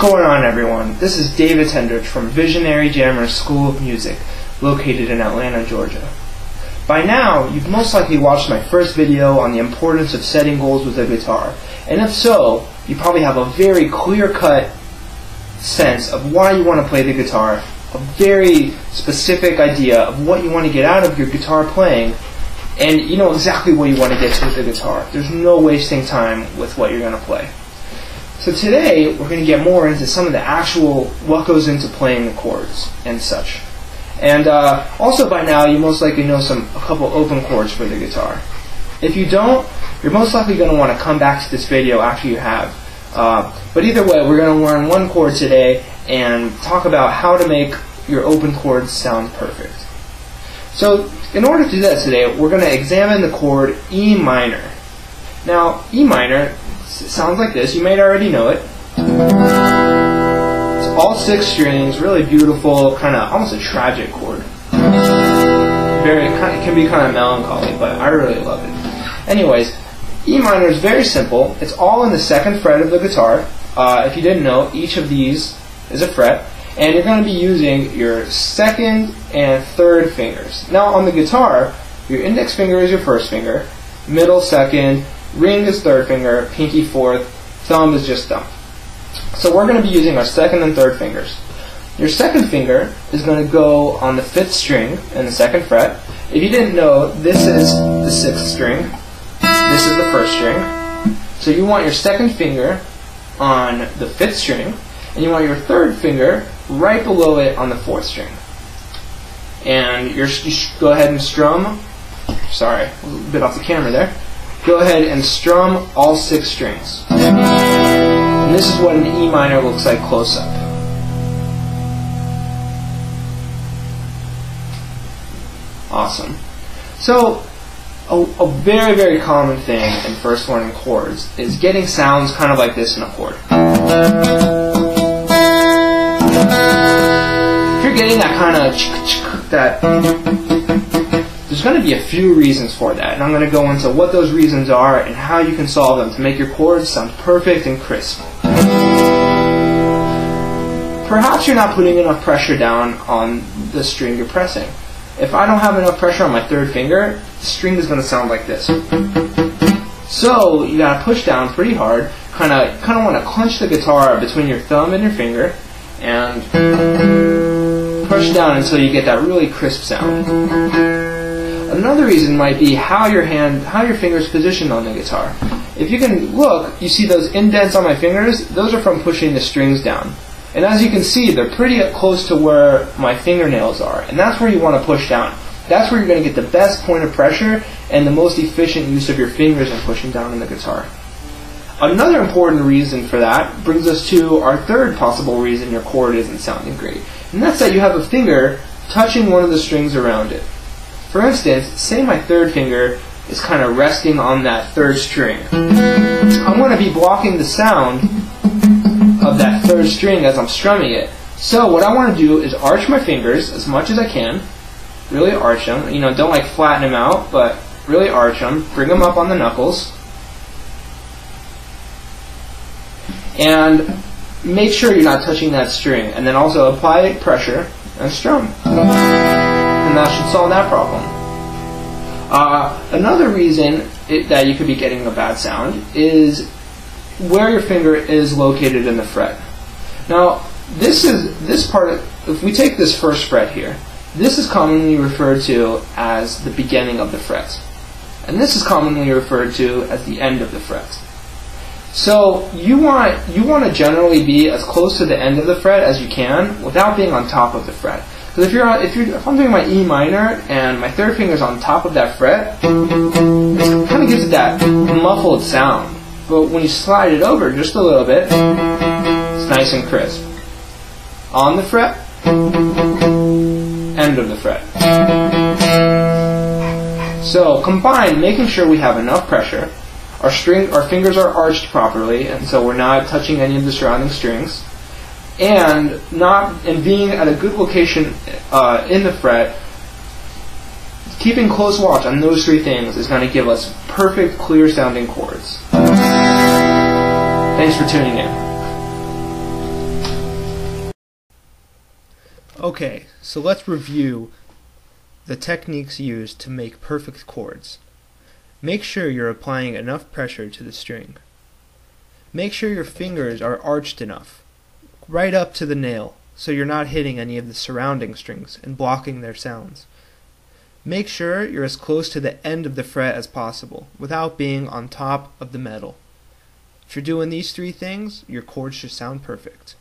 going on, everyone? This is David Tendrich from Visionary Jammer School of Music, located in Atlanta, Georgia. By now, you've most likely watched my first video on the importance of setting goals with a guitar, and if so, you probably have a very clear-cut sense of why you want to play the guitar, a very specific idea of what you want to get out of your guitar playing, and you know exactly what you want to get to with the guitar. There's no wasting time with what you're going to play. So today, we're going to get more into some of the actual, what goes into playing the chords and such. And also by now, you most likely know a couple open chords for the guitar. If you don't, you're most likely going to want to come back to this video after you have. But either way, we're going to learn one chord today and talk about how to make your open chords sound perfect. So in order to do that today, we're going to examine the chord E minor. Now, E minor sounds like this. You may already know it. It's all 6 strings, really beautiful, kind of almost a tragic chord. It can be kind of melancholy, but I really love it. Anyways, E minor is very simple. It's all in the 2nd fret of the guitar. If you didn't know, each of these is a fret, and you're going to be using your 2nd and 3rd fingers. Now on the guitar, your index finger is your 1st finger, middle 2nd, ring is 3rd finger, pinky 4th, thumb is just thumb. So we're going to be using our 2nd and 3rd fingers. Your 2nd finger is going to go on the 5th string in the 2nd fret. If you didn't know, this is the 6th string. This is the 1st string. So you want your 2nd finger on the 5th string, and you want your 3rd finger right below it on the 4th string. And you go ahead and strum. Sorry, a little bit off the camera there. Go ahead and strum all 6 strings. And this is what an E minor looks like close up. Awesome. So, a very, very common thing in first learning chords is getting sounds kind of like this in a chord. If you're getting that kind of there's going to be a few reasons for that, and I'm going to go into what those reasons are and how you can solve them to make your chords sound perfect and crisp. Perhaps you're not putting enough pressure down on the string you're pressing. If I don't have enough pressure on my 3rd finger, the string is going to sound like this. So you got to push down pretty hard, kind of want to clench the guitar between your thumb and your finger, and push down until you get that really crisp sound. Another reason might be how your finger is positioned on the guitar. If you can look, you see those indents on my fingers? Those are from pushing the strings down. And as you can see, they're pretty close to where my fingernails are. And that's where you want to push down. That's where you're going to get the best point of pressure and the most efficient use of your fingers in pushing down on the guitar. Another important reason for that brings us to our 3rd possible reason your chord isn't sounding great. And that's that you have a finger touching one of the strings around it. For instance, say my 3rd finger is kind of resting on that 3rd string. I'm going to be blocking the sound of that 3rd string as I'm strumming it. So what I want to do is arch my fingers as much as I can. Really arch them. You know, don't like flatten them out, but really arch them. Bring them up on the knuckles. And make sure you're not touching that string. And then also apply pressure and strum. And that should solve that problem. Another reason that you could be getting a bad sound is where your finger is located in the fret. Now, this part, if we take this 1st fret here, this is commonly referred to as the beginning of the fret. And this is commonly referred to as the end of the fret. So you want to generally be as close to the end of the fret as you can without being on top of the fret. Because if I'm doing my E minor and my 3rd finger is on top of that fret, it kind of gives it that muffled sound. But when you slide it over just a little bit, it's nice and crisp. On the fret, end of the fret. So combined, making sure we have enough pressure, our fingers are arched properly, and so we're not touching any of the surrounding strings, and being at a good location in the fret, keeping close watch on those 3 things is going to give us perfect, clear sounding chords. Thanks for tuning in. Okay, so let's review the techniques used to make perfect chords. Make sure you're applying enough pressure to the string. Make sure your fingers are arched enough, right up to the nail, so you're not hitting any of the surrounding strings and blocking their sounds. Make sure you're as close to the end of the fret as possible, without being on top of the metal. If you're doing these three things, your chords should sound perfect.